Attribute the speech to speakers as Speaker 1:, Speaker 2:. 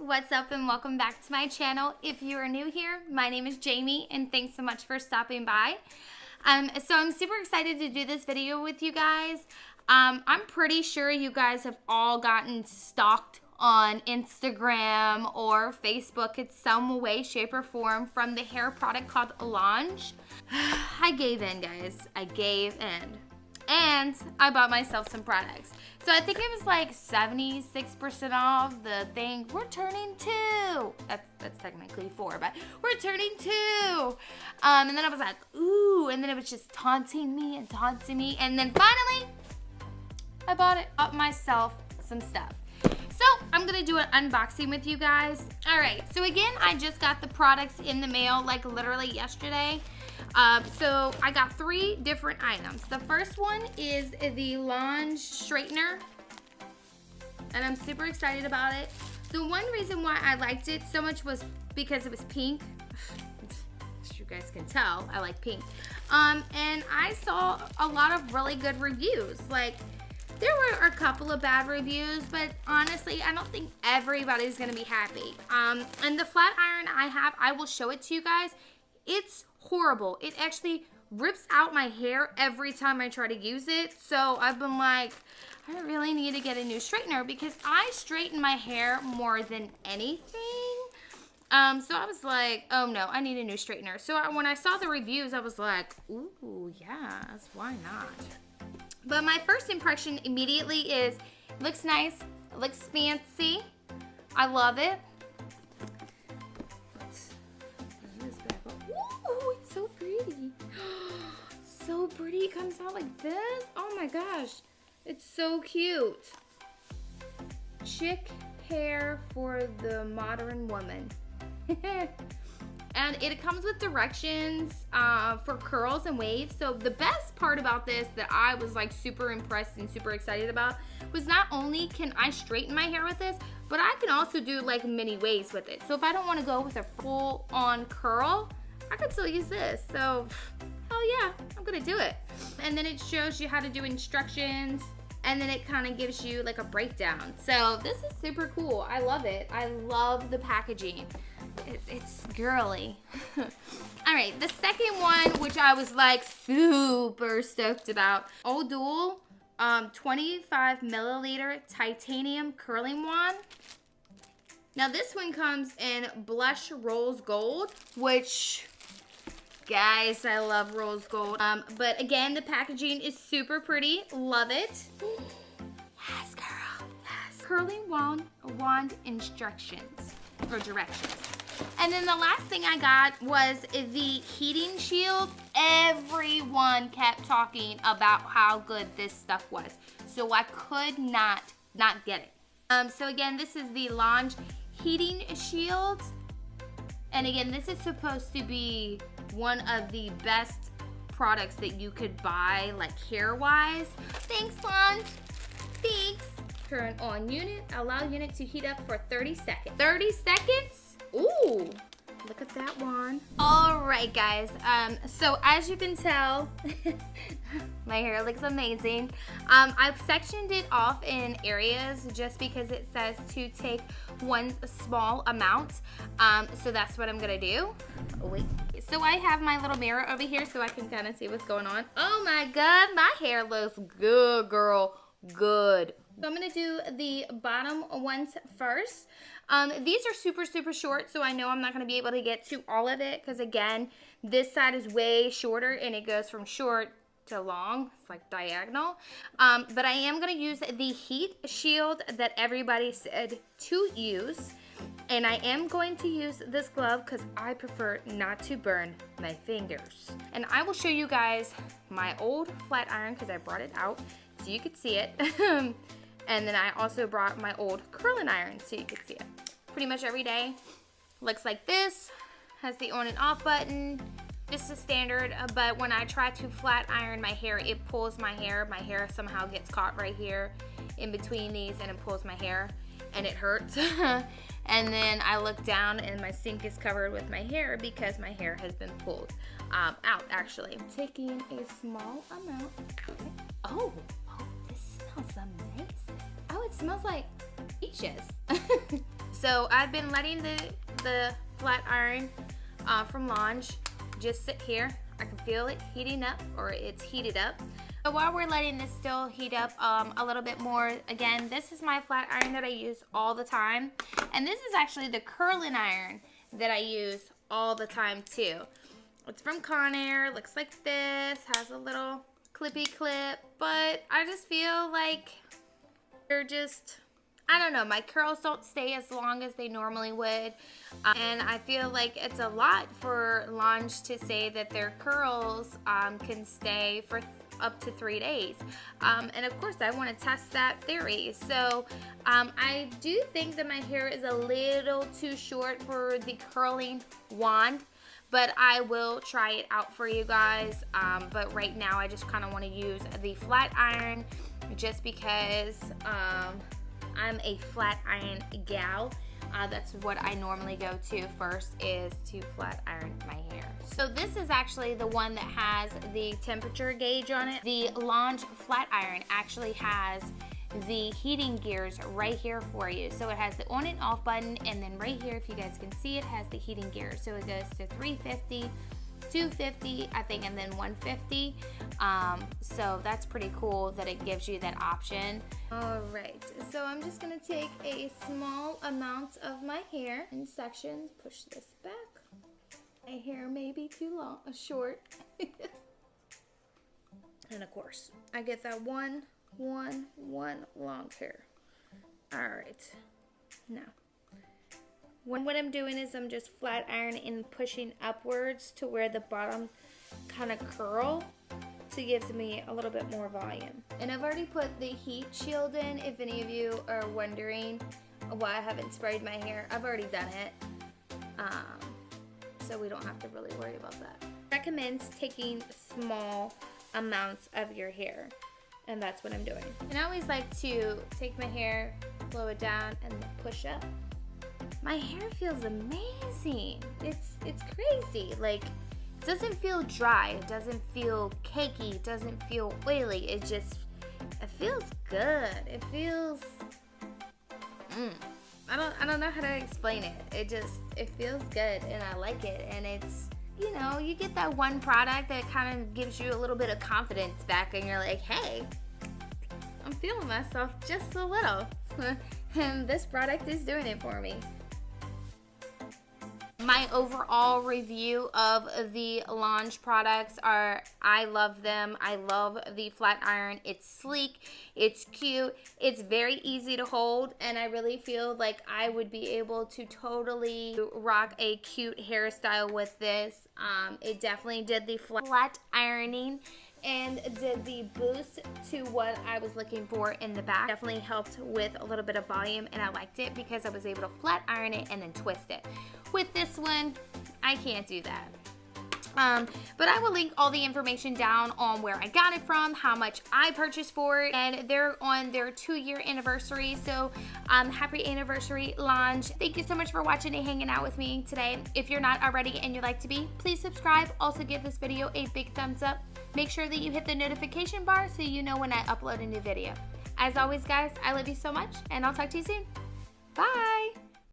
Speaker 1: what's up and welcome back to my channel. If you are new here, my name is Jamie and thanks so much for stopping by. So I'm super excited to do this video with you guys. I'm pretty sure you guys have all gotten stalked on Instagram or Facebook in some way, shape, or form from the hair product called Lunge. I gave in, guys. I gave in. And I bought myself some products. So I think it was like 76% off the thing. We're turning 2. That's technically 4, but we're turning 2. And then I was like, ooh. And then it was just taunting me. And then finally, I bought myself some stuff. So I'm going to do an unboxing with you guys. All right. So again, I just got the products in the mail like literally yesterday. So I got 3 different items. The first one is the Lunge Straightener, and I'm super excited about it. The one reason why I liked it so much was because it was pink. As you guys can tell, I like pink. And I saw a lot of really good reviews. Like, there were a couple of bad reviews, but honestly, I don't think everybody's gonna be happy. And the flat iron I have, I will show it to you guys. It's horrible. It actually rips out my hair every time I try to use it. So I've been like, I really need to get a new straightener because I straighten my hair more than anything. So I was like, oh no, I need a new straightener. So when I saw the reviews, I was like, ooh, yes, why not? But my first impression immediately is, it looks nice, it looks fancy. I love it. Ooh, it's so pretty. So pretty. It comes out like this. Oh my gosh. It's so cute. Chic hair for the modern woman. And it comes with directions for curls and waves. So the best part about this that I was like super impressed and super excited about was not only can I straighten my hair with this, but I can also do like mini waves with it. So if I don't want to go with a full on curl, I could still use this. So hell yeah, I'm gonna do it. And then it shows you how to do instructions, and then it kind of gives you like a breakdown. So this is super cool. I love it. I love the packaging. It's girly. All right, the second one, which I was like super stoked about, Dual 25 milliliter titanium curling wand. Now this one comes in blush rose gold, which, guys, I love rose gold. But again, the packaging is super pretty. Love it. Yes, girl. Yes. Curling wand instructions or directions. And then the last thing I got was the heating shield. Everyone kept talking about how good this stuff was, so I could not get it. So again, this is the Lunge heating shield, and again, this is supposed to be one of the best products that you could buy, like hair wise. Thanks, Lunge. Thanks. Turn on unit. Allow unit to heat up for 30 seconds. 30 seconds? Ooh, look at that one. All right, guys. So as you can tell, my hair looks amazing. I've sectioned it off in areas just because it says to take one small amount. So that's what I'm gonna do. Oh, wait. So I have my little mirror over here so I can kind of see what's going on. Oh my God, my hair looks good, girl. Good. So I'm gonna do the bottom ones first. These are super short, so I know I'm not gonna be able to get to all of it because again, this side is way shorter and it goes from short to long. It's like diagonal. But I am gonna use the heat shield that everybody said to use. And I am going to use this glove because I prefer not to burn my fingers. And I will show you guys my old flat iron because I brought it out so you could see it. And then I also brought my old curling iron so you could see it. Pretty much every day. Looks like this. Has the on and off button. Just a standard, but when I try to flat iron my hair, it pulls my hair. My hair somehow gets caught right here in between these and it pulls my hair and it hurts. And then I look down and my sink is covered with my hair because my hair has been pulled out actually. I'm taking a small amount. Okay. Oh, this smells amazing. Oh, it smells like peaches. So I've been letting the flat iron from Lunge just sit here. I can feel it heating up, or it's heated up. So while we're letting this still heat up a little bit more, again, this is my flat iron that I use all the time. And this is actually the curling iron that I use all the time too. It's from Conair, looks like this, has a little clippy clip, but I just feel like they're just, I don't know, my curls don't stay as long as they normally would, and I feel like it's a lot for Lunge to say that their curls can stay for up to 3 days, and of course I want to test that theory. So I do think that my hair is a little too short for the curling wand, but I will try it out for you guys. But right now I just kind of want to use the flat iron just because I'm a flat iron gal. That's what I normally go to first, is to flat iron my hair. So this is actually the one that has the temperature gauge on it. The Lunge flat iron actually has the heating gears right here for you. So it has the on and off button, and then right here, if you guys can see, it has the heating gears. So it goes to 350, 250, I think, and then 150. So that's pretty cool that it gives you that option. All right, so I'm just gonna take a small amount of my hair in sections, push this back. My hair may be too long, short. And of course, I get that one long hair. All right, now what I'm doing is I'm just flat ironing and pushing upwards to where the bottom kind of curl, to give me a little bit more volume. And I've already put the heat shield in. If any of you are wondering why I haven't sprayed my hair, I've already done it, so we don't have to really worry about that. Recommends taking small amounts of your hair, and that's what I'm doing. And I always like to take my hair, blow it down, and push up. My hair feels amazing. It's crazy. Like, it doesn't feel dry, it doesn't feel cakey, it doesn't feel oily. It feels good. It feels, I don't know how to explain it. It feels good, and I like it. And it's, you know, you get that one product that kind of gives you a little bit of confidence back, and you're like, hey, I'm feeling myself just a little. And this product is doing it for me. My overall review of the Lunge products are, I love them. I love the flat iron. It's sleek, it's cute, it's very easy to hold, and I really feel like I would be able to totally rock a cute hairstyle with this. It definitely did the flat ironing and did the boost to what I was looking for in the back. Definitely helped with a little bit of volume, and I liked it because I was able to flat iron it and then twist it. With this one, I can't do that. But I will link all the information down on where I got it from, how much I purchased for it, and they're on their 2-year anniversary. So happy anniversary, Lunge. Thank you so much for watching and hanging out with me today. If you're not already and you'd like to be, please subscribe. Also give this video a big thumbs up. Make sure that you hit the notification bar so you know when I upload a new video. As always, guys, I love you so much, and I'll talk to you soon. Bye!